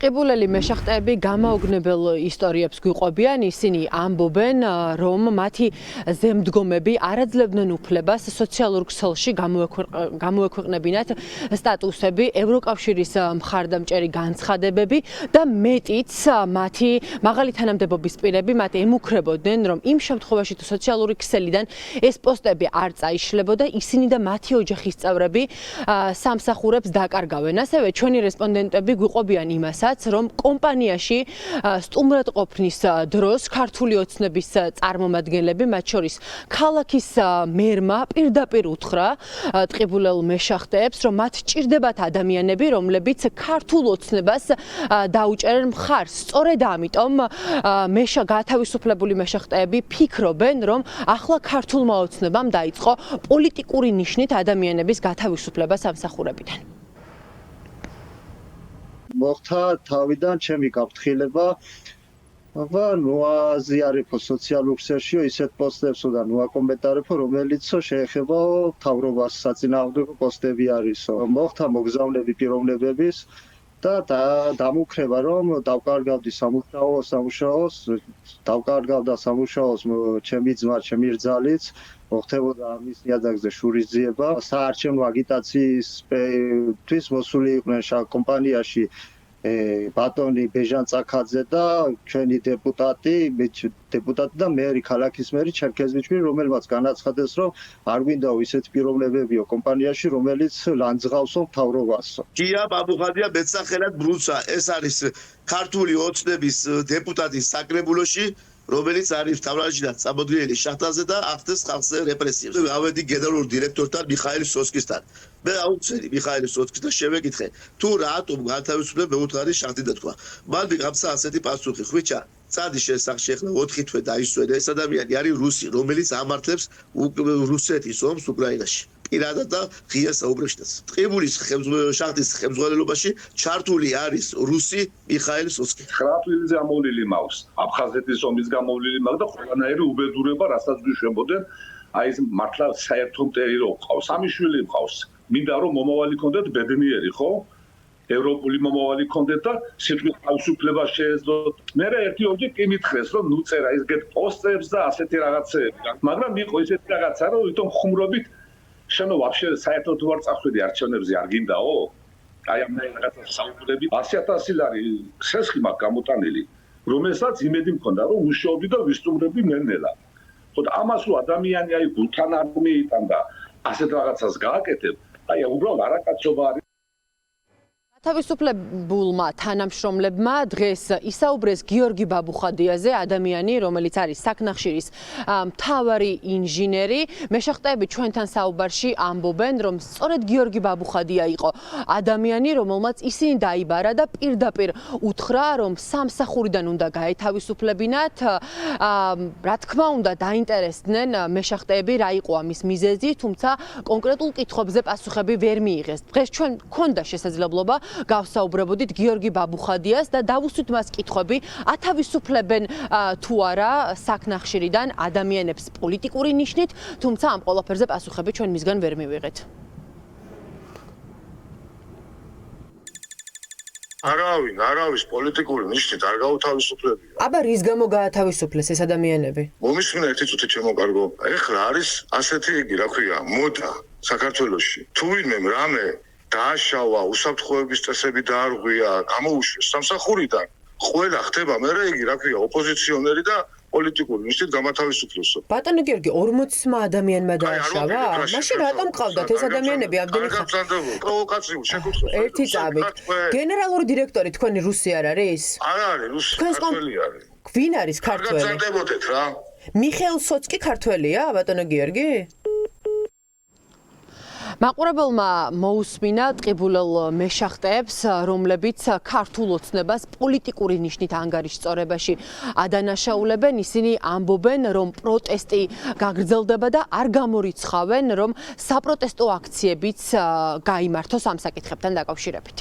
ტყიბულელი მეშახტეები გამაოგნებელ ისტორიებს გვიყვებიან, ისინი ამბობენ, რომ მათი ზემდგომები არაძლებდნენ უფლებას სოციალურ ქსელში გამოექვეყნებინათ სტატუსები, ევროკავშირის მხარდამჭერი განცხადებები და მეტიც მათი მაღალი თანამდებობის პირები მათ ემუქრებოდნენ, რომ იმ შემთხვევაში თუ სოციალური ქსელიდან ეს პოსტები არ წაიშლებოდა, ისინი და მათი ოჯახის წევრები სამსახურებს დაკარგავენ. ასევე ჩვენი რესპონდენტები გვიყვებიან იმასაც, რომ კომპანიაში სტუმრად ყოფნის დროს ქართული ოცნების წარმომადგენლები, მათ შორის ქალაქის მერმა პირდაპირ უთხრა ტყიბულელ მეშახტეებს, რომ მათ ჭირდებათ ადამიანები, რომლებიც ქართულ ოცნებას დაუჭერენ მხარს. სწორედ ამიტომ გათავისუფლებული მეშახტეები ფიქრობენ, რომ ახლა ქართულმა ოცნებამ დაიწყო პოლიტიკური ნიშნით ადამიანების გათავისუფლება სამსახურებიდან. მოხდა თავიდან ჩემი გაფრთხილება და ნუაზიარებო სოციალურ ქსელში ისეთ პოსტებსო და ნუაკომენტარებო, რომელიც შეეხება მთავრობას საწინააღმდეგო პოსტები არისო. მოხდა მოგზავნები პიროვნებების და დამუქრება, რომ დავკარგავდი სამუშაოს, დავკარგავდა სამუშაოს ჩემი ძმა, ჩემი რძალიც, მოხდებოდა ამის ნიადაგზე შურისძიება. საარჩევნო აგიტაციისთვის მოსული იყვნენ კომპანიაში ბატონი ბეჟან წაქაძე და ჩვენი დეპუტატი და მერი, ქალაქის მერი ჩერქეზიშვილი, რომელმაც განაცხადეს, რომ არ გვინდაო ისეთი პიროვნებებიო კომპანიაში, რომელიც ლანძღავსო მთავრობასო. გია ბაბუხადია მეცახელად ბრუცა, ეს არის ქართული ოცნების დეპუტატის საკრებულოში, რომელიც არის მთავრობაშიდან წამოდგენილი შახტაზე და ახდენს ხალხზე რეპრესიებს. ავედი გენერალურ დირექტორთან მიხაილ სოსკისთან. მე აუწერი მიხაილ სოსკის და შევეკითხე, თუ რატომ გათავისუფლებ მეუთხარი შახტი და თქვა. მან მიღამცა ასეთი პასუხი, ხვიჩა, წადი შესახში ახლა 4 თვე დაისვენა ეს ადამიანი არის რუსი, რომელიც ამართლებს რუსეთის ომს უკრაინაში. პირადად და ღია საუბრებშიც. ტყიბულის შახტის ხელმძღვანელობაში ჩართული არის რუსი მიხაილ სოსკი. 9 თვლიზე ამოვლილი მაქვს. აფხაზეთის ომის გამოვლილი მაქვს და ყველანაირი უბედურება, რასაც გვიშვებოდნენ, აი ეს მართლა საერთო მტერი რო ყავს, სამი შვილი ყავს. მინდა რომ მომავალი კონდეთ ბედნიერი, ხო? ევროპული მომავალი კონდეთ და სიტყვის თავისუფლება შეეძლოთ. მე ერთი ორჯერ კი მითხრეს, რომ ნუ წერა ის გეთ პოსტებს და ასეთი რაღაცეები. მაგრამ იყო ისეთი რაღაცა, რომ ვითომ ხუმრობით შენო ვაფშე საერთოდ თუ არ წახვედი არჩევნებზე არ გინდაო? აი ამ რაღაცა საუბრები 100,000 ლარი ხესხი მაქვს გამოტანილი, რომელსაც იმედი მქონდა, რომ უშოვდი და ვისტუმრები ნელ-ნელა. ხოდა ამას რო ადამიანი აი გულთან არ მიიტან და ასეთ რაღაცას გააკეთებ, აი უბრალოდ არაკაცობა არის. თავისუფლებულმა თანამშრომლებმა დღეს ისაუბრეს გიორგი ბაბუხადიაზე, ადამიანი, რომელიც არის საქნახშირის მთავარი ინჟინერი. მეშახტეები ჩვენთან საუბარში ამბობენ, რომ სწორედ გიორგი ბაბუხადია იყო ადამიანი, რომელმაც ისინი დაიბარა და პირდაპირ უთხრა, რომ სამსახურიდან უნდა გაეთავისუფლებინათ. რა თქმა უნდა, დაინტერესდნენ მეშახტეები, რა იყო ამის მიზეზი, თუმცა კონკრეტულ კითხვებზე პასუხები ვერ მიიღეს. დღეს ჩვენ გქონდა შესაძლებლობა გავსაუბრებოდით გიორგი ბაბუხადიას და დავუსვით მას კითხვები, ათავისუფლებენ თუ არა საქნახშირიდან ადამიანებს პოლიტიკური ნიშნით, თუმცა ამ ყველაფერზე პასუხები ჩვენ მისგან ვერ მივიღეთ. არავის პოლიტიკური ნიშნით არ გაუთავისუფლებია. აბა რის გამო გაათავისუფლეს ეს ადამიანები? მომისმინა ერთი წუთი ჩემო კარგო. ეხლა არის ასეთი იგი, რა ქვია, მოდა საქართველოში. თუ ვინმე რამე დააშავა, უსაფრთხოების წესები დაარღვია, გამოუშვეს სამსახურიდან, ყველა ხდება მერე იგი, რა ქვია, ოპოზიციონერი და პოლიტიკური ნიშნით გამათავისუფლოსო. ბატონო გიორგი, 40-მა ადამიანმა დააშავა? მაშინ რატომ ყავდათ ეს ადამიანები ამდენი ხანი? პროვოკაციულ შეკითხვას. ერთი წამით. გენერალური დირექტორი თქვენი რუსი არ არის? არ არის რუსი, ქართველი არის. გვინ არის ქართველი? გაგზარდებოდეთ რა. მიხეილ სოცკი ქართველია, ბატონო გიორგი? მაყურებელმა მოусმინა ტყიბულელ მეშახტეებს, რომლებიც ქართულ ოცნებას პოლიტიკური ნიშნით ანგარიშწორებაში ადანაშაულებენ. ისინი ამბობენ, რომ პროტესტი გაგრძელდება და არ გამორიცხავენ, რომ საპროტესტო აქციებიც გაიმართოს ამ საკითხებთან დაკავშირებით.